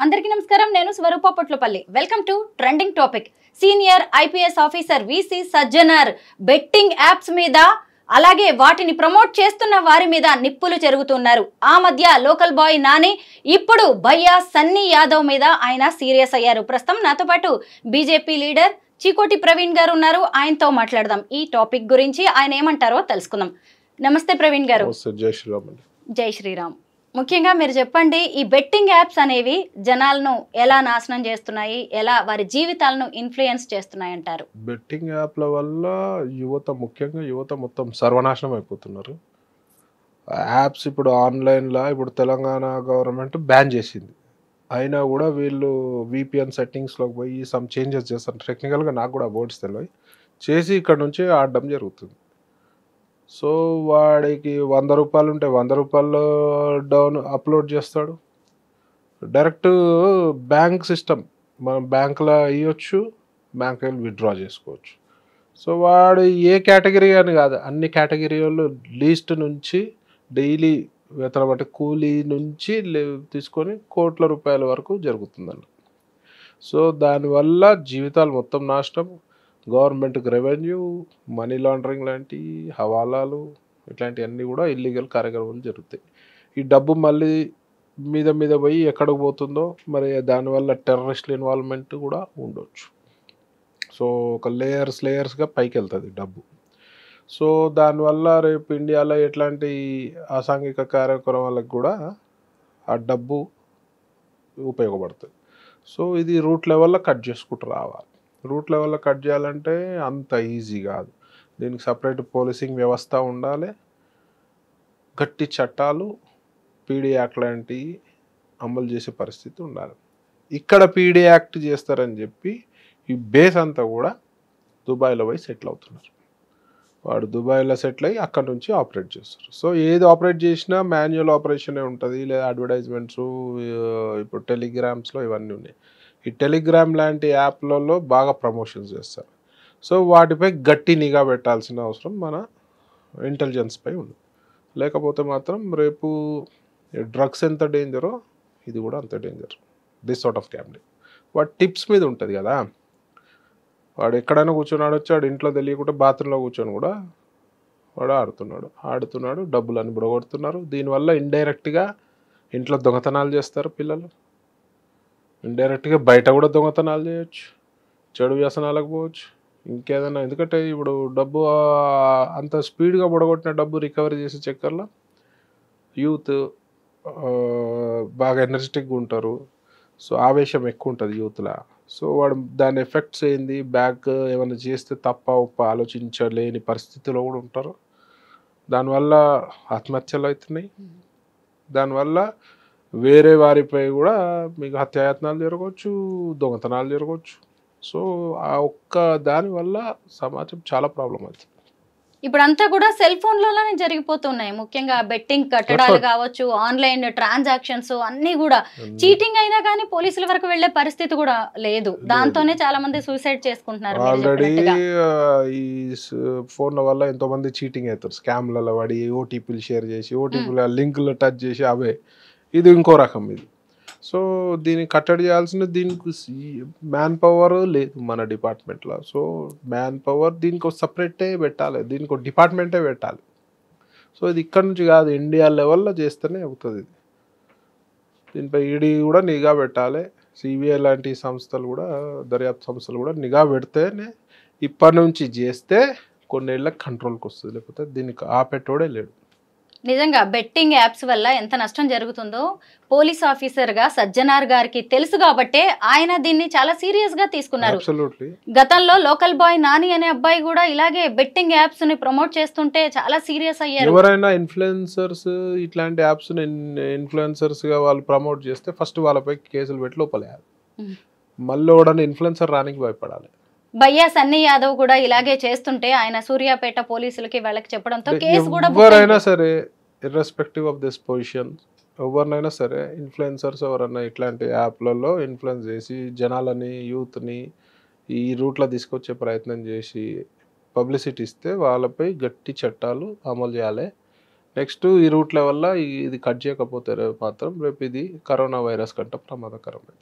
అందరికీ నమస్కారం. నేను Swarupa Potlapalli. Welcome to trending topic. Senior IPS officer V C Sajjanar betting apps మీద అలాగే వాటిని ప్రమోట్ చేస్తున్న వారి మీద నిప్పులు చెరుగుతున్నారు. ఆ మధ్య లోకల్ బాయ్ నాని, ఇప్పుడు భయ్యా సన్నీ యాదవ్ మీద ఆయన సీరియస్ అయ్యారు. ప్రస్తుతం నాతో పాటు బీజేపీ లీడర్ చీకోటి ప్రవీణ్ గారు ఉన్నారు. ఆయనతో మాట్లాడదాం. ఈ టాపిక్ గురించి ఆయన ఏమంటారో తెలుసుకుందాం. నమస్తే ప్రవీణ్ గారు. జై శ్రీరామ్. జై శ్రీరామ్. ముఖ్యంగా మీరు చెప్పండి, ఈ బెట్టింగ్ యాప్స్ అనేవి జనాలను ఎలా నాశనం చేస్తున్నాయి, ఎలా వారి జీవితాలను ఇన్ఫ్లుయెన్స్ చేస్తున్నాయి అంటారు? బెట్టింగ్ యాప్ల వల్ల ముఖ్యంగా యువత మొత్తం సర్వనాశనం అయిపోతున్నారు. యాప్స్ ఇప్పుడు ఆన్లైన్లో ఇప్పుడు తెలంగాణ గవర్నమెంట్ బ్యాన్ చేసింది. అయినా కూడా వీళ్ళు విపిఎన్ సెట్టింగ్స్లోకి పోయి సమ్ చేంజెస్ చేస్తారు. టెక్నికల్గా నాకు కూడా వర్డ్స్ తెలియదు, చేసి ఇక్కడ నుంచి ఆడడం జరుగుతుంది. సో వాడికి 100 రూపాయలు ఉంటే 100 రూపాయలు డౌన్ అప్లోడ్ చేస్తాడు. డైరెక్ట్ బ్యాంక్ సిస్టమ్, మనం బ్యాంకులో ఇవ్వచ్చు, బ్యాంక్ వెళ్ళి విత్డ్రా చేసుకోవచ్చు. సో వాడు ఏ కేటగిరీ అని కాదు, అన్ని కేటగిరీలు లీస్ట్ నుంచి డైలీ వేతన బట్టి కూలీ నుంచి తీసుకొని కోట్ల రూపాయల వరకు జరుగుతుందండి. సో దానివల్ల జీవితాలు మొత్తం నాశనం. గవర్నమెంట్కి రెవెన్యూ, మనీ లాండరింగ్ లాంటి హవాలాలు ఇట్లాంటివన్నీ కూడా ఇల్లీగల్ కార్యక్రమాలు జరుగుతాయి. ఈ డబ్బు మళ్ళీ మీద పోయి ఎక్కడికి పోతుందో మరి, దానివల్ల టెర్రరిస్టుల ఇన్వాల్వ్మెంట్ కూడా ఉండొచ్చు. సో ఒక లేయర్స్గా పైకి వెళ్తుంది డబ్బు. సో దానివల్ల రేపు ఇండియాలో ఎట్లాంటి అసాంఘిక కార్యక్రమాలకు కూడా ఆ డబ్బు ఉపయోగపడుతుంది. సో ఇది రూట్ లెవెల్లో కట్ చేసుకుంటూ రావాలి. రూట్ లెవెల్లో కట్ చేయాలంటే అంత ఈజీ కాదు. దీనికి సపరేట్ పోలీసింగ్ వ్యవస్థ ఉండాలి, గట్టి చట్టాలు, పీడీ యాక్ట్ లాంటివి అమలు చేసే పరిస్థితి ఉండాలి. ఇక్కడ పీడీ యాక్ట్ చేస్తారని చెప్పి ఈ బేస్ అంతా కూడా దుబాయ్లో పోయి సెటిల్ అవుతున్నారు. వాడు దుబాయ్లో సెటిల్ అయ్యి అక్కడ నుంచి ఆపరేట్ చేస్తారు. సో ఏది ఆపరేట్ చేసినా మాన్యువల్ ఆపరేషనే ఉంటుంది, లేదా అడ్వర్టైజ్మెంట్స్, ఇప్పుడు టెలిగ్రామ్స్లో ఇవన్నీ ఉన్నాయి. ఈ టెలిగ్రామ్ లాంటి యాప్లలో బాగా ప్రమోషన్స్ చేస్తారు. సో వాటిపై గట్టి నిఘా పెట్టాల్సిన అవసరం మన ఇంటెలిజెన్స్ పై ఉంది. లేకపోతే మాత్రం రేపు డ్రగ్స్ ఎంత డేంజరో ఇది కూడా అంత danger. This sort of gambling వాడు టిప్స్ మీద ఉంటుంది కదా. వాడు ఎక్కడైనా కూర్చొని ఆడొచ్చు, వాడు ఇంట్లో తెలియకుండా బాత్రూంలో కూర్చొని కూడా వాడు ఆడుతున్నాడు, డబ్బులని బుడగొడుతున్నారు. దీనివల్ల ఇండైరెక్ట్గా ఇంట్లో దొంగతనాలు చేస్తారు పిల్లలు, ఇండైరెక్ట్గా బయట కూడా దొంగతనాలు చేయొచ్చు, చెడు వ్యసనాలకు పోవచ్చు, ఇంకేదైనా. ఎందుకంటే ఇప్పుడు డబ్బు అంత స్పీడ్గా బుడగొట్టిన డబ్బు రికవరీ చేసే చక్కర్లో యూత్ బాగా ఎనర్జెటిక్గా ఉంటారు. సో ఆవేశం ఎక్కువ ఉంటుంది యూత్లో. సో వాడు దాని ఎఫెక్ట్స్ ఏంది, బ్యాక్ ఏమైనా చేస్తే తప్ప ఉప్ప ఆలోచించలేని పరిస్థితిలో కూడా ఉంటారు. దానివల్ల ఆత్మహత్యలు అవుతున్నాయి. దానివల్ల వేరే వారిపై కూడా మీకు హత్యాయత్నాలు జరగవచ్చు, దొంగతనాలు జరగవచ్చు. సో ఆ ఒక్క దానివల్ల సమాజం చాలా ప్రాబ్లం అవుతుంది. ఇప్పుడంతా కూడా సెల్ ఫోన్లలోనే జరిగిపోతున్నాయి. ముఖ్యంగా బెట్టింగ్ కట్టడాలు కావచ్చు, ఆన్లైన్ ట్రాన్సాక్షన్స్ అన్ని కూడా చీటింగ్ అయినా కానీ పోలీసుల వరకు వెళ్లే పరిస్థితి కూడా లేదు. దాంతోనే చాలా మంది సూసైడ్ చేసుకుంటున్నారు. ఆల్రెడీ ఈ ఫోన్ల వల్ల ఎంతో మంది చీటింగ్ అవుతారు. స్కామ్లలో పడి ఓటీపీలు షేర్ చేసి, ఓటీపీల లింకులు టచ్ చేసి అవే. ఇది ఇంకో రకం ఇది. సో దీన్ని కట్టడి చేయాల్సిన, దీనికి మ్యాన్ పవర్ లేదు మన డిపార్ట్మెంట్లో. సో మ్యాన్ పవర్ దీనికి ఒక సపరేటే పెట్టాలి, దీనికి ఒక డిపార్ట్మెంటే పెట్టాలి. సో ఇది ఇక్కడ నుంచి కాదు, ఇండియా లెవెల్లో చేస్తేనే అవుతుంది. ఇది దీనిపై ఈడీ కూడా నిఘా పెట్టాలి, సిబిఐ లాంటి సంస్థలు కూడా, దర్యాప్తు సంస్థలు కూడా నిఘా పెడితేనే ఇప్పటి నుంచి చేస్తే కొన్నేళ్ళకి కంట్రోల్కి వస్తుంది. లేకపోతే దీనికి ఆపెట్టోడే లేడు. నిజంగా బెట్టింగ్ యాప్స్ వల్ల ఎంత నష్టం జరుగుతుందో పోలీస్ ఆఫీసర్గా సజ్జనార్ గారికి తెలుసు కాబట్టే ఆయన దీన్ని చాలా సీరియస్ గా తీసుకున్నారు. గతంలో లోకల్ బాయ్ నాని అనే అబ్బాయి కూడా ఇలాగే బెట్టింగ్ యాప్స్ ని ప్రమోట్ చేస్తుంటే చాలా సీరియస్ అయ్యారు. ఎవరైనా ఇన్ఫ్లుయెన్సర్స్ ఇట్లాంటి యాప్స్ ఇన్ఫ్లుయెన్సర్స్ గా వాళ్ళు ప్రమోట్ చేస్తే ఫస్ట్ వాళ్ళపై కేసులు పెట్టి లోపలేయాలి. మళ్ళీ కూడా ఇన్ఫ్లుయెన్సర్ రానికి భయపడాలి. భయ్యా సన్నీ యాదవ్ కూడా ఇలాగే చేస్తుంటే ఆయన సూర్యాపేట పోలీసులకి వాళ్ళకి చెప్పడంతో కేసు కూడా ఎవరైనా సరే ఇర్రెస్పెక్టివ్ ఆఫ్ దిస్ పొజిషన్, ఎవరినైనా సరే ఇన్ఫ్లుయెన్సర్స్ ఎవరన్నా ఇట్లాంటి యాప్లలో ఇన్ఫ్లుయెన్స్ చేసి జనాలని, యూత్ని ఈ రూట్లో తీసుకొచ్చే ప్రయత్నం చేసి పబ్లిసిటీ ఇస్తే వాళ్ళపై గట్టి చట్టాలు అమలు చేయాలి. నెక్స్ట్ ఈ రూట్ల వల్ల ఇది కట్ చేయకపోతే మాత్రం రేపు ఇది కరోనా వైరస్ కంటే ప్రమాదకరమే.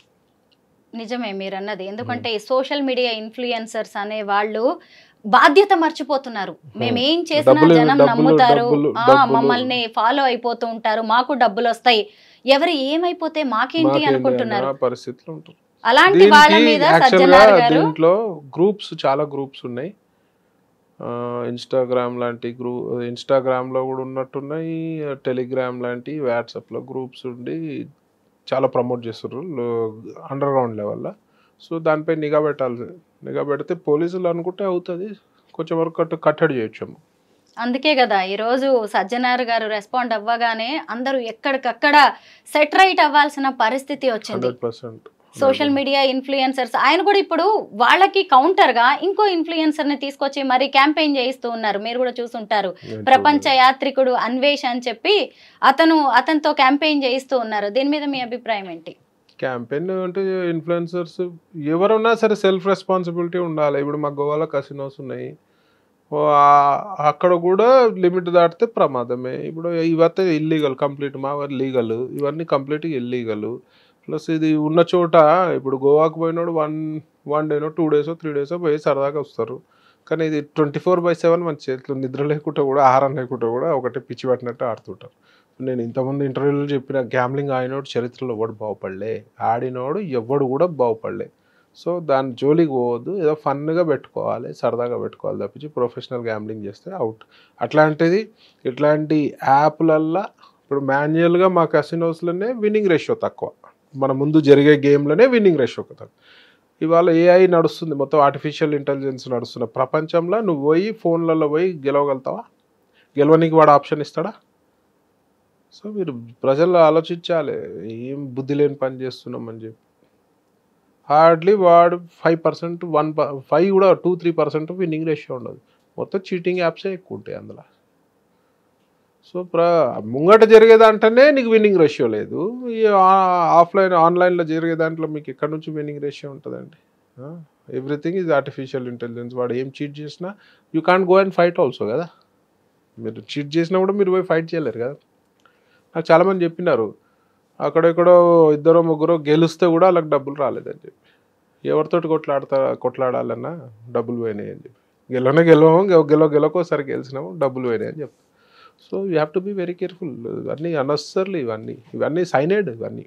నిజమే మీరన్నది. ఎందుకంటే ఈ సోషల్ మీడియా ఇన్ఫ్లుయెన్సర్స్ అనే వాళ్ళు బాధ్యత మర్చిపోతున్నారు. మేమేం చేసినా జనం నమ్ముతారు, మమ్మల్ని ఫాలో అయిపోతూ ఉంటారు, మాకు డబ్బులు వస్తాయి, ఎవరు ఏమైపోతే మాకేంటి అనుకుంటున్నారు పరిస్థితులు ఉంటారు. అలాంటి వాళ్ళ మీద సజ్జనార్ గారు దీంట్లో గ్రూప్స్ చాలా గ్రూప్స్ ఉన్నాయి. ఇన్స్టాగ్రామ్ లాంటి ఇన్స్టాగ్రామ్లో కూడా ఉన్నట్టున్నాయి, టెలిగ్రామ్ లాంటి వాట్సాప్లో గ్రూప్స్ ఉండి చాలా ప్రమోట్ చేస్తారు అండర్ గ్రౌండ్ లెవెల్లో. సో దానిపై నిఘా పెట్టాలి. నిఘా పెడితే పోలీసులు అనుకుంటే అవుతుంది, కొంచెం వరకు కట్టడి చేయొచ్చు. అందుకే కదా ఈరోజు సజ్జనార్ గారు రెస్పాండ్ అవ్వగానే అందరూ ఎక్కడికక్కడ సెటరైట్ అవ్వాల్సిన పరిస్థితి వచ్చింది. సోషల్ మీడియా ఇన్ఫ్లుయెన్సర్స్ ఆయన కూడా ఇప్పుడు వాళ్ళకి కౌంటర్ గా ఇంకో ఇన్ఫ్లుయెన్సర్ ని తీసుకొచ్చి మరి క్యాంపెయిన్ చేయిస్తూ ఉన్నారు. మీరు కూడా చూసుంటారు, ప్రపంచ యాత్రికుడు అన్వేష్ అని చెప్పి అతనితో క్యాంపెయిన్ చేయిస్తూ ఉన్నారు. దీని మీద మీ అభిప్రాయం ఏంటి? క్యాంపెయిన్ అంటే ఇన్ఫ్లుయెన్సర్స్ ఎవరున్నా సరే సెల్ఫ్ రెస్పాన్సిబిలిటీ ఉండాలి. ఇప్పుడు మా గోవాలో కసినోస్ ఉన్నాయి, అక్కడ కూడా లిమిట్ దాటితే ప్రమాదమే. ఇప్పుడు ఇవైతే ఇల్లీగల్ కంప్లీట్, మా లీగల్, ఇవన్నీ కంప్లీట్గా ఇల్లీగల్. ప్లస్ ఇది ఉన్న చోట ఇప్పుడు గోవాకు పోయినోడు వన్ డేనో 2 డేసో 3 డేసో పోయి సరదాగా వస్తారు. కానీ ఇది 24/7 మన చేతిలో నిద్ర లేకుండా కూడా ఆహారం లేకుండా కూడా ఒకటి పిచ్చి పట్టినట్టు ఆడుతుంటారు. నేను ఇంతకుముందు ఇంటర్వ్యూలో చెప్పిన గ్యాంబ్లింగ్ ఆడినోడు చరిత్రలో ఎవడు బాగుపడలే, ఆడినోడు ఎవడు కూడా బాగుపడలే. సో దాని జోలికి పోవద్దు, ఏదో ఫన్గా పెట్టుకోవాలి, సరదాగా పెట్టుకోవాలి తప్పించి ప్రొఫెషనల్ గ్యాంబ్లింగ్ చేస్తే అవుట్. అట్లాంటిది ఇట్లాంటి యాప్లల్లో ఇప్పుడు మాన్యువల్గా మా కసినోస్లోనే విన్నింగ్ రేషియో తక్కువ, మన ముందు జరిగే గేమ్లోనే విన్నింగ్ రేషియో తక్కువ. ఇవాళ ఏఐ నడుస్తుంది, మొత్తం ఆర్టిఫిషియల్ ఇంటెలిజెన్స్ నడుస్తున్న ప్రపంచంలో నువ్వు పోయి ఫోన్లలో పోయి గెలవగలుగుతావా? గెలవనికి వాడు ఆప్షన్ ఇస్తాడా? సో మీరు ప్రజల్లో ఆలోచించాలి, ఏం బుద్ధి లేని పని చేస్తున్నామని చెప్పి. హార్డ్లీ వాడు 5%, 5 కూడా 2-3% విన్నింగ్ రేషియో ఉండదు. మొత్తం చీటింగ్ యాప్సే ఎక్కువ ఉంటాయి అందులో. సో ముంగట జరిగేదంటేనే నీకు విన్నింగ్ రేషియో లేదు, ఈ ఆన్లైన్లో జరిగే దాంట్లో మీకు ఎక్కడి నుంచి విన్నింగ్ రేషియో ఉంటుందండి? Everything is artificial intelligence. వాడు ఏం చీట్ చేసినా you can't go and fight also కదా. మీరు చీట్ చేసినా కూడా మీరు పోయి ఫైట్ చేయలేరు కదా. నాకు చాలామంది చెప్పినారు అక్కడెక్కడో 2-3 గెలిస్తే కూడా వాళ్ళకి డబ్బులు రాలేదని చెప్పి. ఎవరితోటి కొట్లాడాలన్నా డబ్బులు పోయినాయి అని చెప్పి. గెలవకోసారి గెలిచినాము డబ్బులు పోయినాయి అని చెప్పి. So you have to be very careful. ఇవన్నీ అనవసర్లీ, ఇవన్నీ సైనైడ్, ఇవన్నీ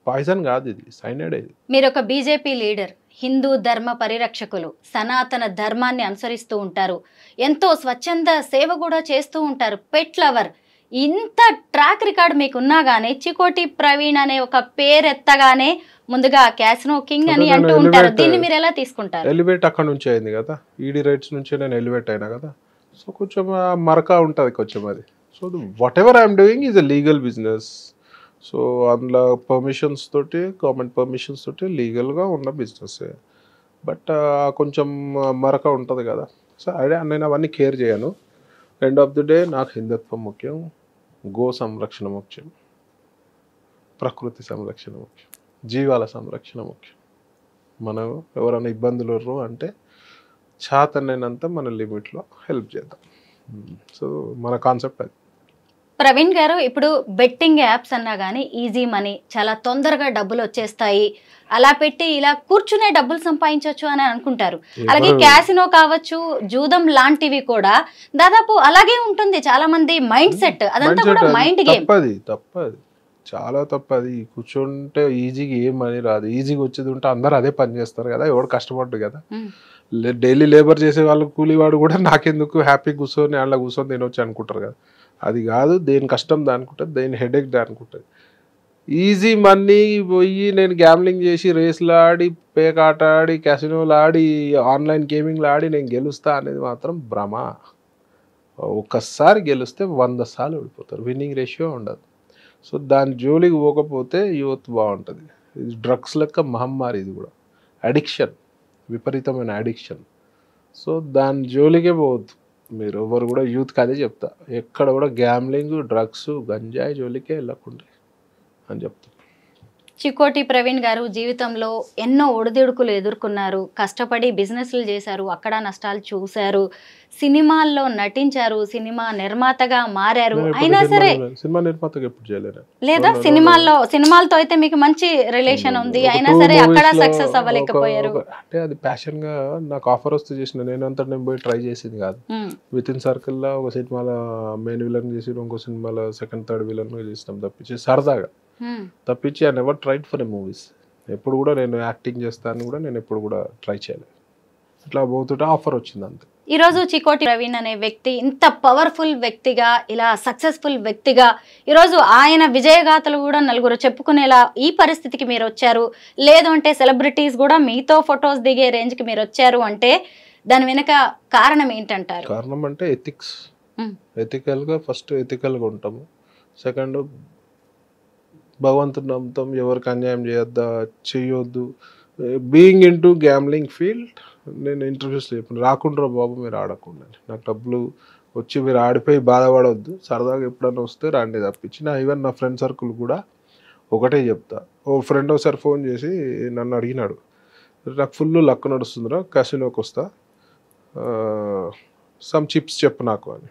పాయిజన్ కాదు, ఇది సైనైడ్. ఇది మీరు ఒక బీజేపీ లీడర్, హిందూ ధర్మ పరిరక్షకులు, సనాతన ధర్మాన్ని అనుసరిస్తూ ఉంటారు, ఎంతో స్వచ్ఛంద సేవ కూడా చేస్తూ ఉంటారు, పెట్ లవర్. ఇంత ట్రాక్ రికార్డ్ మీకున్నా గానీ చికోటి ప్రవీణ్ అనే ఒక పేరెత్తగానే ముందుగా క్యాసినో కింగ్ అని అంటూ ఉంటారు. దీన్ని మీరు ఎలా తీసుకుంటారు? ఎలివేట్ అక్కడ నుంచి అయింది కదా, ఈడీ రైట్స్ నుంచి నేను ఎలివేట్ అయినా కదా. సో కొంచెం మరకా ఉంటుంది కొంచెం అది. So what ever I'm doing is a legal business. So అందులో పర్మిషన్స్ తోటి, గవర్నమెంట్ పర్మిషన్స్ తోటి లీగల్గా ఉన్న బిజినెస్. బట్ కొంచెం మరక ఉంటుంది కదా. సో నేను అవన్నీ కేర్ చేయను. ఎండ్ ఆఫ్ ది డే నాకు హిందుత్వం ముఖ్యం, గో సంరక్షణ ముఖ్యం, ప్రకృతి సంరక్షణ ముఖ్యం, జీవాల సంరక్షణ ముఖ్యం. మనం ఎవరైనా ఇబ్బందులు అంటే చాతనైనంత మన లిమిట్లో హెల్ప్ చేద్దాం. సో మన కాన్సెప్ట్ అది. ప్రవీణ్ గారు, ఇప్పుడు బెట్టింగ్ యాప్స్ అన్నా కానీ ఈజీ మనీ, చాలా తొందరగా డబ్బులు వచ్చేస్తాయి, అలా పెట్టి ఇలా కూర్చునే డబ్బులు సంపాదించవచ్చు అని అనుకుంటారు. అలాగే క్యాసినో కావచ్చు, జూదం లాంటివి కూడా దాదాపు అలాగే ఉంటుంది. చాలా మంది మైండ్ సెట్ అదంతా కూడా మైండ్ గేమ్. తప్పది, చాలా తప్పది. కూర్చుంటే ఈజీగా ఏం మనీ రాదు. ఈజీగా వచ్చేది ఉంటే అందరు అదే పని చేస్తారు కదా, ఎవడు కష్టపడ్డు కదా. డైలీ లేబర్ చేసే వాళ్ళు కూలీవాడు కూడా నాకెందుకు హ్యాపీ కూర్చొని అలా కూర్చొని తినొచ్చు అనుకుంటారు కదా. అది కాదు, దేని కష్టం దానికి ఉంటుంది, దేని హెడేక్ దానికి ఉంటుంది. ఈజీ మనీ పోయి నేను గ్యామ్లింగ్ చేసి రేస్లు ఆడి, పేకాట ఆడి, క్యాసినోలు ఆడి, ఆన్లైన్ గేమింగ్లు ఆడి నేను గెలుస్తా అనేది మాత్రం భ్రమ. ఒక్కసారి గెలిస్తే 100 సార్లు ఓడిపోతారు, విన్నింగ్ రేషియో ఉండదు. సో దాని జోలికి పోకపోతే యూత్ బాగుంటుంది. ఇది డ్రగ్స్ లెక్క మహమ్మారి, ఇది కూడా అడిక్షన్, విపరీతమైన అడిక్షన్. సో దాని జోలికే పోవద్దు మీరు ఎవరు కూడా. యూత్కి అదే చెప్తా, ఎక్కడ కూడా గ్యామ్లింగ్, డ్రగ్స్, గంజాయి జోలికే వెళ్ళకుండా అని చెప్తా. చికోటి ప్రవీణ్ గారు జీవితంలో ఎన్నో ఒడిదుడుకులు ఎదుర్కొన్నారు, కష్టపడి బిజినెస్లు చేశారు, అక్కడ నష్టాలు చూశారు, సినిమాల్లో నటించారు, సినిమా నిర్మాతగా మారారు. అయినా సరే సినిమా నిర్మాతగా ఎప్పుడు చేయలేదు లేదా సినిమాలతో అయితే మీకు మంచి రిలేషన్ ఉంది, అయినా సరే అక్కడ సక్సెస్ అవ్వలేకపోయారు. అంటే అది ప్యాషన్ గా నాకు ఆఫర్ వస్తే చేసిన, నేను పోయి ట్రై చేసింది కాదు. విత్ ఇన్ సర్కిల్ లో ఒక సినిమాలో మెయిన్ విలన్ చేసి, ఇంకో సినిమాలో సెకండ్ థర్డ్ విలన్ చేసినాం తప్పించి సరదాగా. తప్పించి I never tried for a movies. ఎప్పుడు కూడా నేను యాక్టింగ్ చేస్తాను కూడా నేను ఎప్పుడు కూడా ట్రై చేయలేదు. ఇట్లా పోతుంటే ఆఫర్ వచ్చింది అంతే. ఈరోజు చికోటి ప్రవీణ్ అనే వ్యక్తి ఇంత పవర్ఫుల్ వ్యక్తిగా, ఇలా సక్సెస్ఫుల్ వ్యక్తిగా, ఈరోజు ఆయన విజయగాథలు కూడా నలుగురు చెప్పుకునేలా ఈ పరిస్థితికి మీరు వచ్చారు. లేదు అంటే సెలబ్రిటీస్ కూడా మీతో ఫొటోస్ దిగే రేంజ్కి మీరు వచ్చారు అంటే దాని వెనుక కారణం ఏంటంటారు? కారణం అంటే ఎథిక్స్. ఎథికల్గా ఫస్ట్ ఎథికల్గా ఉంటాము. సెకండ్ భగవంతుని నమ్ముతాం, ఎవరికి అన్యాయం చేయొద్దు. Being in to gambling field నేను ఇంటర్వ్యూస్లో చెప్పిన, రాకుండా బాబు మీరు ఆడకుండా, నాకు డబ్బులు వచ్చి మీరు ఆడిపోయి బాధపడవద్దు, సరదాగా ఎప్పుడన్నా వస్తే రండి తప్పించి. ఈవెన్ నా ఫ్రెండ్ సర్కిల్ కూడా ఒకటే చెప్తా. ఓ ఫ్రెండ్ ఒకసారి ఫోన్ చేసి నన్ను అడిగినాడు, నాకు ఫుల్ లక్ నడుస్తుందిరా, కసినోకి వస్తా, సమ్ చిప్స్ చెప్పు నాకు అని.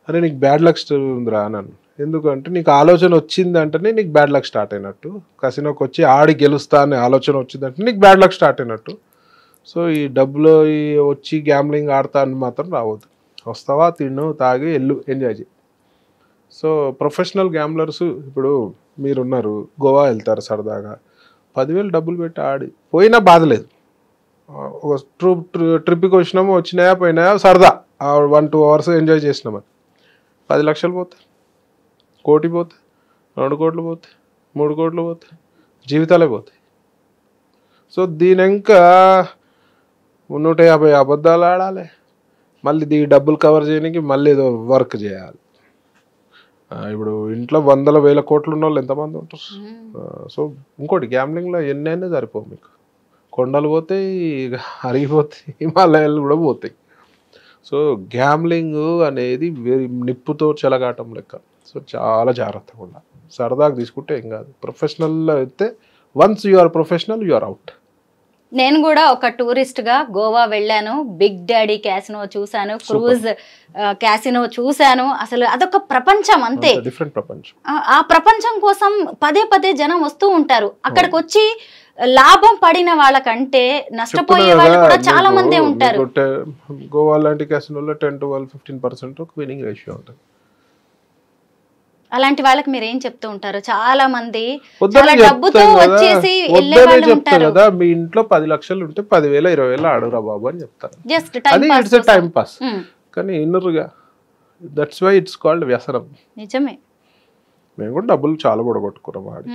అరే నీకు బ్యాడ్ లక్ ఉందిరా అన్నాను. ఎందుకంటే నీకు ఆలోచన వచ్చిందంటేనే నీకు బ్యాడ్ లక్ స్టార్ట్ అయినట్టు. కసినోకి వచ్చి ఆడి గెలుస్తా అనే ఆలోచన వచ్చిందంటే నీకు బ్యాడ్ లక్ స్టార్ట్ అయినట్టు. సో ఈ డబ్బులో వచ్చి గ్యామ్లింగ్ ఆడతా అని మాత్రం రావద్దు. వస్తావా, తిను, తాగి, ఎల్లు, ఎంజాయ్ చేయి. సో ప్రొఫెషనల్ గ్యామ్లర్స్ ఇప్పుడు మీరున్నారు, గోవా వెళ్తారు సరదాగా, 10,000 డబ్బులు పెట్టి ఆడి పోయినా బాధలేదు. ఒక ట్రిప్కి వచ్చినాయా పోయినాయా సరదా 1-2 అవర్స్ ఎంజాయ్ చేసినామని 10 లక్షలు పోతాయి, 1 కోటి పోతాయి, 2 కోట్లు పోతాయి, 3 కోట్లు పోతాయి, జీవితాలే పోతాయి. సో దీని ఇంకా 150 అబద్ధాలు ఆడాలి, మళ్ళీ ఈ డబ్బులు కవర్ చేయడానికి మళ్ళీ ఏదో వర్క్ చేయాలి. ఇప్పుడు ఇంట్లో 100,000 కోట్లు ఉన్న వాళ్ళు ఎంతమంది ఉంటారు? సో ఇంకోటి గ్యామ్లింగ్లో ఎన్నైనా సరిపోవు మీకు. కొండలు పోతాయి, అరిగిపోతాయి, హిమాలయాలు కూడా పోతాయి. సో గ్యామ్లింగ్ అనేది నిప్పుతో చెలగాటం లెక్క. సో చాలా జాగ్రత్తగా ఉండాలి. సరదాగా తీసుకుంటే ఏం కాదు. ప్రొఫెషనల్లో అయితే once you are professional you are out. నేను కూడా ఒక టూరిస్ట్గా గోవా వెళ్ళాను, బిగ్ డాడీ క్యాసినో చూశాను, క్రూజ్ క్యాసినో చూశాను. అసలు అదొక ప్రపంచం అంతే, డిఫరెంట్ ప్రపంచం. ఆ ప్రపంచం కోసం పదే జనం వస్తూ ఉంటారు. అక్కడికి వచ్చి లాభం పడిన వాళ్ళకంటే నష్టపోయే వాళ్ళు కూడా చాలా మందే ఉంటారు. గోవా లాంటి క్యాసినోలో 10-12-15% విన్నింగ్ రేషియో ఉంటుంది. అలాంటి వాళ్ళకి మీరు ఏం చెప్తూ ఉంటారు? చాలా మంది చాలా డబ్బుతో వచ్చేసి వెళ్ళే వాళ్ళు ఉంటారు కదా. మీ ఇంట్లో 10 లక్షలు ఉంటే 10,000 20,000 ఆడురా బాబు అని చెప్తారు. Just time pass. కానీ ఇన్నరుగా దట్స్ వై ఇట్స్ కాల్డ్ వ్యసనం. నిజమే. మేము కూడా డబ్బులు చాలా గొడగొట్టుకున్నాం, వాడి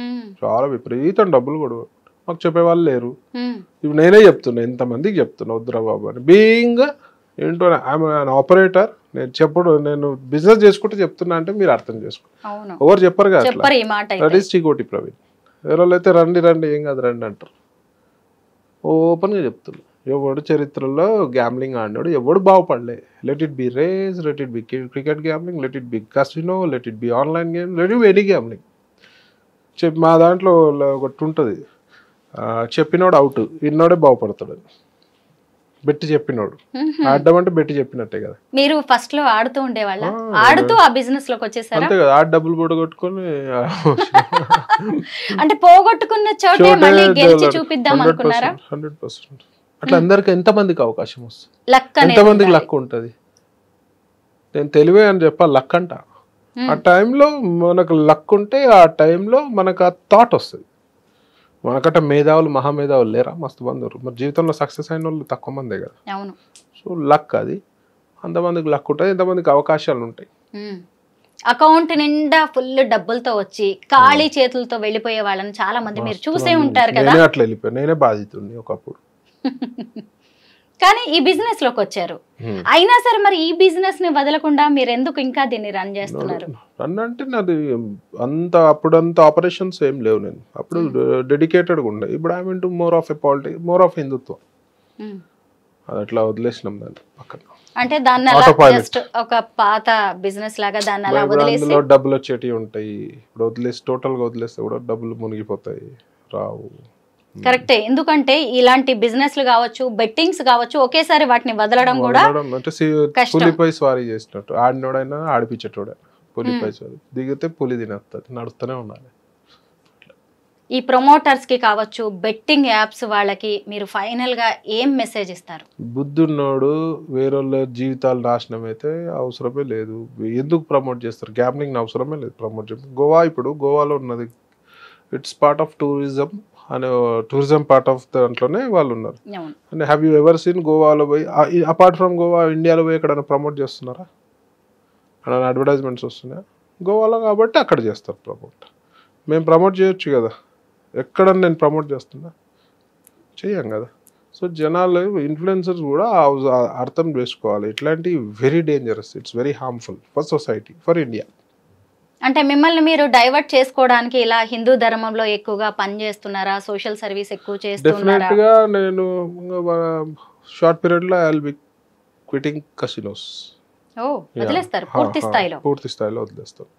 చాలా విపరీతం డబ్బులు గొడవ. మాకు చెప్పేవాళ్ళు లేరు. ఇప్పుడు నేనే చెప్తున్నా, ఎంతమందికి చెప్తున్నా వద్దురా బాబు అని. బీయింగ్ ఏంటో ఐఎమ్ ఆపరేటర్, నేను బిజినెస్ చేసుకుంటే చెప్తున్నా అంటే మీరు అర్థం చేసుకో. ఎవరు చెప్పరు కదా. That is Chikoti Praveen. ఎవరోళ్ళు అయితే రండి ఏం కాదు రండి అంటారు. ఓపెన్గా చెప్తున్నా, ఎవడు చరిత్రలో గ్యామ్లింగ్ ఆడినాడు ఎవడు బాగుపడలే. Let it be race, let it be cricket gambling, let it be casino, let it be online game, let it be any gambling. మా దాంట్లో ఒకటి ఉంటుంది, చెప్పినోడు అవుట్, విన్నోడే బాగుపడతాడు. బెట్టి చెప్పినోడు ఆడడం అంటే బెట్టి చెప్పినట్టే కదా. మీరు ఫస్ట్ లో ఆడుతూ ఉండేవాళ్ళ, ఆడుతూ ఆ బిజినెస్ లోకి వచ్చేసారా? అంతే కదా, ఆడ డబ్బులు పోగొట్టుకొని అంటే పోగొట్టుకున్న చోటే మళ్ళీ గెలిచి చూపిద్దాం అనుకున్నారా? 100%. అట్లా అందరికి ఎంతమందికి అవకాశం వస్తుంది, ఎంతమందికి లక్ ఉంటుంది. నేను తెలివే అని చెప్పాలి, లక్ అంట. ఆ టైంలో మనకు లక్ ఉంటే ఆ టైంలో మనకు ఆ థాట్ వస్తుంది. మనకట మేధావులు మహామేధావులు లేరా? మస్తు మంది. మరి జీవితంలో సక్సెస్ అయిన వాళ్ళు తక్కువ మందే కదా. సో లక్ అది. అంతమందికి లక్ ఉంటుంది, ఎంతమందికి అవకాశాలు ఉంటాయి. అకౌంట్ నిండా ఫుల్ డబ్బులతో వచ్చి ఖాళీ చేతులతో వెళ్ళిపోయే వాళ్ళని చాలా మంది మీరు చూసే ఉంటారు కదా. నేనే అట్లా వెళ్ళిపోయాను, నేనే బాధితుడిని ఒకప్పుడు. కానీ ఈ బిజినెస్ లోకి వచ్చారు, అయినా సరే మరి ఈ బిజినెస్ ని వదలకుండా మీరు ఎందుకు ఇంకా దీన్ని రన్ చేస్తున్నారు? రన్ అంటే నాది అంత అప్పుడంత ఆపరేషన్స్ ఏం లేవు. నేను అప్పుడు డెడికేటెడ్గా ఉండే. ఇప్పుడు I mean to more of a politics, more of హిందుత్వం. అది అట్లా వదిలేసినాం దాన్ని పక్కన. అంటే దాన్ని జస్ట్ ఒక పాత బిజినెస్ లాగా దాన్ని అలా వదిలేసి డబ్బులు వచ్చేటివి ఉంటాయి. ఇప్పుడు వదిలేసి టోటల్ గా వదిలేస్తే కూడా డబ్బులు మునిగిపోతాయి, రావు. కరెక్టే, ఎందుకంటే ఇలాంటి బిజినెస్లు కావచ్చు, బెట్టింగ్స్ కావచ్చు, ఒకేసారి వాటిని వదలడం కూడా అంటే కష్టం. పులిపై స్వారీ చేసినట్టు, ఆడినోడైనా ఆడిపించేటోడే. పులిపై స్వారీ దిగితే పులి తినేస్తుంది, నడుస్తూనే ఉండాలి. ఈ ప్రమోటర్స్ కి కావచ్చు, బెట్టింగ్ యాప్స్ వాళ్ళకి మీరు ఫైనల్ గా ఏం మెసేజ్ ఇస్తారు? బుద్ధున్నోడు వేరే జీవితాలు నాశనం అయితే అవసరమే లేదు. ఎందుకు ప్రమోట్ చేస్తారు? గ్యాంబ్లింగ్ అవసరమే లేదు ప్రమోట్ చేస్తారు. ఇప్పుడు గోవాలో ఉన్నది, ఇట్స్ పార్ట్ ఆఫ్ టూరిజం అనే టూరిజం పార్ట్ ఆఫ్ దాంట్లోనే వాళ్ళు ఉన్నారు. అంటే హ్యావ్ యూ ఎవర్ సీన్ గోవాలో పోయి, అపార్ట్ ఫ్రమ్ గోవా ఇండియాలో పోయి ఎక్కడైనా ప్రమోట్ చేస్తున్నారా? అక్కడ అడ్వర్టైజ్మెంట్స్ వస్తున్నాయా? గోవాలో కాబట్టి అక్కడ చేస్తారు ప్రమోట్. మేము ప్రమోట్ చేయొచ్చు కదా, ఎక్కడ నేను ప్రమోట్ చేస్తున్నా? చెయ్యం కదా. సో జనాలు, ఇన్ఫ్లుయెన్సర్స్ కూడా అర్థం చేసుకోవాలి. ఇట్లాంటి very dangerous, it's very harmful for society, for India. అంటే మిమ్మల్ని మీరు డైవర్ట్ చేసుకోవడానికి ఇలా హిందూ ధర్మంలో ఎక్కువగా పని చేస్తున్నారా? సోషల్ సర్వీస్ ఎక్కువ చేస్తున్నారా? డెఫినెట్గా నేను షార్ట్ పీరియడ్లో I will be quitting casinos. వదిలేస్తారు పూర్తి స్థాయిలో? పూర్తి స్థాయిలో వదిలేస్తాను.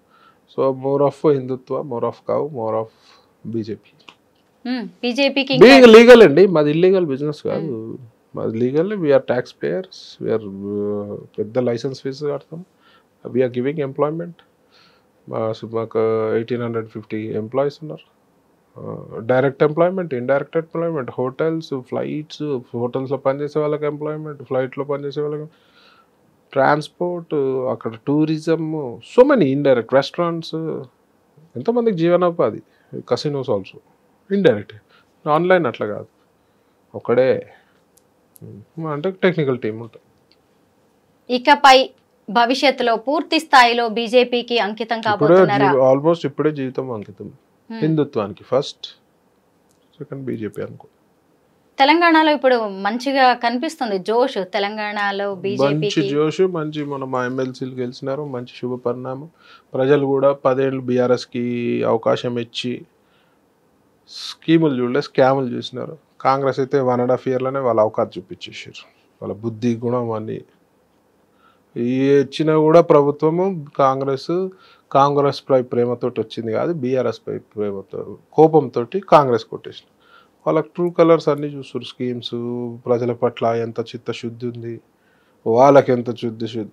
So more of Hindutva, more of cow, more of BJP. బీజేపీకి లీగల్ అండి, మాది ఇల్లీగల్ బిజినెస్ కాదు. మాది legal. We are tax payers, we are పెద్ద లైసెన్స్ ఫీజు కడతాం. We are giving employment. మాకు 1850 ఎంప్లాయీస్ ఉన్నారు. Direct employment, indirect employment, hotels, flights, హోటల్స్లో పనిచేసే వాళ్ళకి ఎంప్లాయ్మెంట్, ఫ్లైట్లో పనిచేసే వాళ్ళకి ట్రాన్స్పోర్ట్, అక్కడ tourism, so many indirect restaurants, ఎంతోమందికి జీవనోపాధి. Casinos also indirect. ఆన్లైన్ అట్లా కాదు, ఒకడే అంటే టెక్నికల్ టీం ఉంటుంది. ఇకపై భవిష్యత్తులో పూర్తి స్థాయిలో బీజేపీకి అంకితం కాబోతున్నారా? ఆల్మోస్ట్ ఇప్పుడే జీవితం అంకితం హిందుత్వానికి. ఫస్ట్, సెకండ్ బీజేపీ అనుకో. తెలంగాణలో ఇప్పుడు మంచిగా కనిపిస్తుంది జోష్. తెలంగాణలో బీజేపీ మంచి జోష్, మంచి మా ఎమ్మెల్సీలు గెలిచినారు, మంచి శుభ పరిణామం. ప్రజలు కూడా 10 ఏళ్ళు బీఆర్ఎస్కి అవకాశం ఇచ్చి స్కీములు చూడలే, స్కాములు చూసినారు. కాంగ్రెస్ అయితే 1.5 yearలోనే వాళ్ళ అవకాశం చూపించేసారు. వాళ్ళ బుద్ధి గుణం అన్నీ ఇచ్చినా కూడా ప్రభుత్వము కాంగ్రెస్ పై ప్రేమతోటి వచ్చింది కాదు, బీఆర్ఎస్ పై ప్రేమతో, కోపంతో కాంగ్రెస్ కొట్టేసిన. వాళ్ళకి ట్రూ కలర్స్ అన్నీ చూస్తారు. స్కీమ్స్, ప్రజల పట్ల ఎంత చిత్తశుద్ధి ఉంది, వాళ్ళకి ఎంత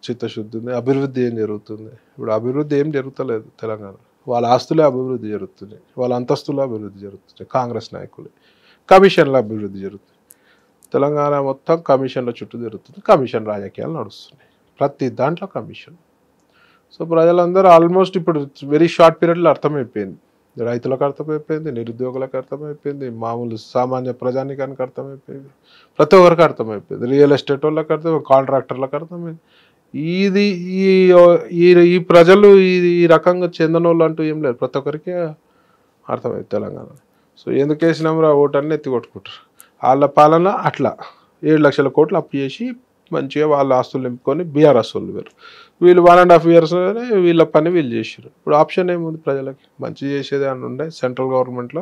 చిత్తశుద్ధి ఉంది, అభివృద్ధి ఏం జరుగుతుంది. ఇప్పుడు అభివృద్ధి ఏం జరుగుతలేదు తెలంగాణ. వాళ్ళ ఆస్తులే అభివృద్ధి జరుగుతుంది, వాళ్ళ అంతస్తులే అభివృద్ధి జరుగుతుంది. కాంగ్రెస్ నాయకులు కమిషన్ల అభివృద్ధి జరుగుతుంది. తెలంగాణ మొత్తం కమిషన్ల చుట్టూ జరుగుతుంది. కమిషన్ రాజకీయాలు నడుస్తున్నాయి, ప్రతి దాంట్లో కమిషన్. సో ప్రజలందరూ ఆల్మోస్ట్ ఇప్పుడు వెరీ షార్ట్ పీరియడ్లో అర్థమైపోయింది. రైతులకు అర్థమైపోయింది, నిరుద్యోగులకు అర్థమైపోయింది, మామూలు సామాన్య ప్రజానికానికి అర్థమైపోయింది, ప్రతి ఒక్కరికి అర్థమైపోయింది. రియల్ ఎస్టేట్ వాళ్ళకి అర్థమైంది, కాంట్రాక్టర్లకు అర్థమైంది. ఇది ఈ ప్రజలు ఈ రకంగా చెందనోళ్ళు అంటూ ఏం లేదు, ప్రతి ఒక్కరికి అర్థమైంది తెలంగాణ. సో ఎందుకు వేసినాం రా ఓటన్ని ఎత్తి కొట్టుకుంటారు. వాళ్ళ పాలన అట్లా 7 లక్షల కోట్లు అప్పు చేసి మంచిగా వాళ్ళ ఆస్తులు నింపుకొని బీఆర్ఎస్ వాళ్ళు వేరు. వీళ్ళు 1.5 years వీళ్ళ పని వీళ్ళు చేసారు. ఇప్పుడు ఆప్షన్ ఏముంది ప్రజలకి? మంచి చేసేది అని ఉండే సెంట్రల్ గవర్నమెంట్లో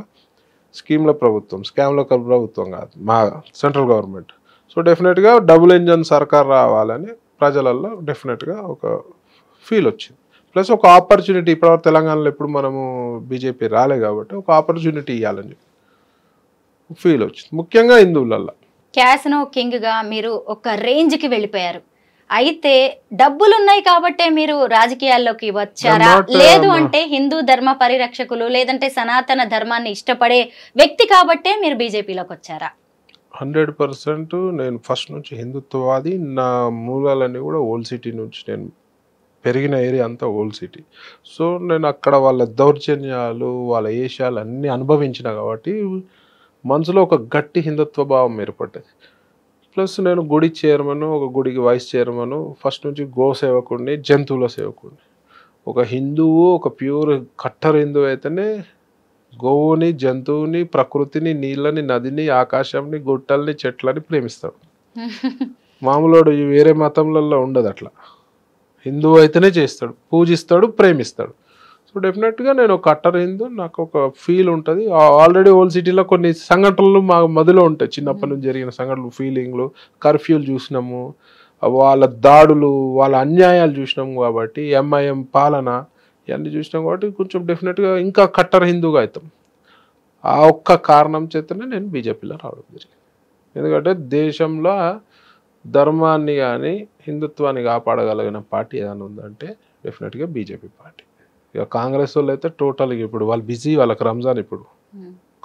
స్కీమ్ల ప్రభుత్వం, స్కామ్ల ప్రభుత్వం కాదు మా సెంట్రల్ గవర్నమెంట్. సో డెఫినెట్గా డబుల్ ఇంజన్ సర్కార్ రావాలని ప్రజలలో డెఫినెట్గా ఒక ఫీల్ వచ్చింది. ప్లస్ ఒక ఆపర్చునిటీ, ఇప్పుడు తెలంగాణలో ఎప్పుడు మనము బీజేపీ రాలే కాబట్టి ఒక ఆపర్చునిటీ ఇవ్వాలని ఫీల్ వచ్చింది, ముఖ్యంగా హిందువులల్లో. క్యాసినో కింగ్గా మీరు ఒక రేంజ్కి వెళ్ళిపోయారు. అయితే డబ్బులున్నాయి కాబట్టే మీరు రాజకీయాల్లోకి వచ్చారా, లేదు అంటే హిందూ ధర్మ పరిరక్షకులు లేదంటే సనాతన ధర్మాన్ని ఇష్టపడే వ్యక్తి కాబట్టే మీరు బీజేపీలోకి వచ్చారా? 100% నేను ఫస్ట్ నుంచి హిందుత్వవాది. నా మూలాలన్నీ కూడా ఓల్డ్ సిటీ నుంచి, నేను పెరిగిన ఏరియా అంతా ఓల్డ్ సిటీ. సో నేను అక్కడ వాళ్ళ దౌర్జన్యాలు, వాళ్ళ ఏషాలు అన్నీ అనుభవించిన కాబట్టి మనసులో ఒక గట్టి హిందుత్వ భావం ఏర్పడ్డది. ప్లస్ నేను గుడి చైర్మన్, ఒక గుడికి వైస్ చైర్మన్, ఫస్ట్ నుంచి గో సేవకుడిని, జంతువుల సేవకుడిని. ఒక హిందువు, ఒక ప్యూర్ కట్టర్ హిందువు అయితేనే గోవుని, జంతువుని, ప్రకృతిని, నీళ్ళని, నదిని, ఆకాశంని, గుట్టల్ని, చెట్లని ప్రేమిస్తాడు. మామూలుడు వేరే మతంలలో ఉండదు అట్లా. హిందువు అయితేనే చేస్తాడు, పూజిస్తాడు, ప్రేమిస్తాడు. సో డెఫినెట్గా నేను ఒక కట్టర్ హిందూ, నాకు ఒక ఫీల్ ఉంటుంది. ఆల్రెడీ ఓల్డ్ సిటీలో కొన్ని సంఘటనలు మా మదిలో ఉంటాయి, చిన్నప్పటి నుంచి జరిగిన సంఘటనలు, ఫీలింగ్లు, కర్ఫ్యూలు చూసినాము, వాళ్ళ దాడులు, వాళ్ళ అన్యాయాలు చూసినాము కాబట్టి, ఎంఐఎం పాలన ఇవన్నీ చూసినాం కాబట్టి కొంచెం డెఫినెట్గా ఇంకా కట్టర్ హిందూగా అవుతాం. ఆ ఒక్క కారణం చేతనే నేను బీజేపీలో రావడం జరిగింది. ఎందుకంటే దేశంలో ధర్మాన్ని కానీ హిందుత్వాన్ని కాపాడగలిగిన పార్టీ ఏదైనా ఉందంటే డెఫినెట్గా బీజేపీ పార్టీ. ఇక కాంగ్రెస్ వాళ్ళు అయితే టోటల్గా ఇప్పుడు వాళ్ళు బిజీ, వాళ్ళకి రంజాన్ ఇప్పుడు.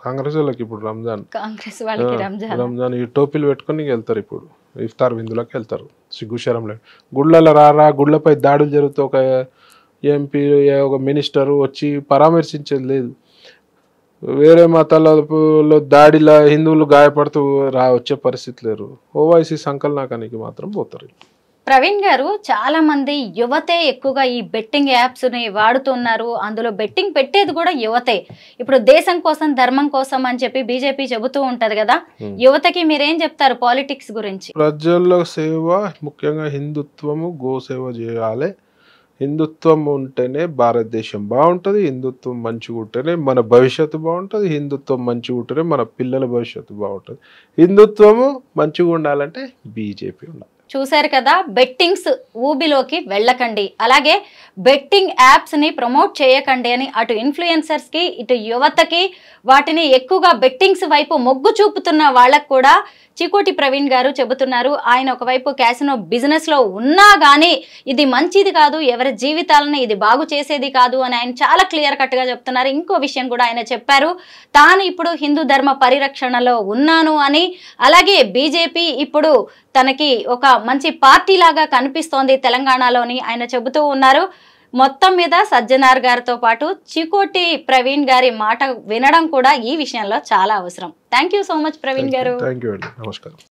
కాంగ్రెస్ వాళ్ళకి ఇప్పుడు రంజాన్, కాంగ్రెస్ వాళ్ళకి రంజాన్ ఈ టోపీలు పెట్టుకుని వెళ్తారు. ఇప్పుడు ఇఫ్తార్ విందులోకి వెళ్తారు సిగ్గుశరం లేదు. గుళ్ళలో రారా, గుళ్ళపై దాడులు జరుగుతూ ఒక ఎంపీ ఒక మినిస్టర్ వచ్చి పరామర్శించేది లేదు. వేరే మతాలలో దాడిలా హిందువులు గాయపడుతూ వచ్చే పరిస్థితి లేరు. ఓవైసీ సంకలనాకానికి మాత్రం పోతారు. ప్రవీణ్ గారు, చాలా మంది యువతే ఎక్కువగా ఈ బెట్టింగ్ యాప్స్ ని వాడుతున్నారు. అందులో బెట్టింగ్ పెట్టేది కూడా యువతే. ఇప్పుడు దేశం కోసం ధర్మం కోసం అని చెప్పి బీజేపీ చెబుతూ ఉంటది కదా, యువతకి మీరేం చెప్తారు పాలిటిక్స్ గురించి? ప్రజల సేవ, ముఖ్యంగా హిందుత్వము, గోసేవ చేయాలి. హిందుత్వం ఉంటేనే భారతదేశం బాగుంటుంది. హిందుత్వం మంచిగా ఉంటేనే మన భవిష్యత్తు బాగుంటుంది. హిందుత్వం మంచిగా ఉంటేనే మన పిల్లల భవిష్యత్తు బాగుంటుంది. హిందుత్వము మంచిగా ఉండాలంటే బీజేపీ ఉండాలి. చూశారు కదా, బెట్టింగ్స్ ఊబిలోకి వెళ్ళకండి, అలాగే బెట్టింగ్ యాప్స్ ని ప్రమోట్ చేయకండి అని అటు ఇన్ఫ్లుయెన్సర్స్ కి ఇటు యువతకి, వాటిని ఎక్కువగా బెట్టింగ్స్ వైపు మొగ్గు చూపుతున్న వాళ్ళకు కూడా చికోటి ప్రవీణ్ గారు చెబుతున్నారు. ఆయన ఒకవైపు క్యాసినో బిజినెస్ లో ఉన్నా గానీ ఇది మంచిది కాదు, ఎవరి జీవితాలను ఇది బాగు చేసేది కాదు అని ఆయన చాలా క్లియర్ కట్ గా చెప్తున్నారు. ఇంకో విషయం కూడా ఆయన చెప్పారు, తాను ఇప్పుడు హిందూ ధర్మ పరిరక్షణలో ఉన్నాను అని, అలాగే బీజేపీ ఇప్పుడు తనకి ఒక మంచి పార్టీ లాగా కనిపిస్తోంది తెలంగాణలోని ఆయన చెబుతూ ఉన్నారు. మొత్తం మీద సజ్జనార్ గారితో పాటు చికోటి ప్రవీణ్ గారి మాట వినడం కూడా ఈ విషయంలో చాలా అవసరం. Thank you so much Praveen garu. Thank you అండి, నమస్కారం.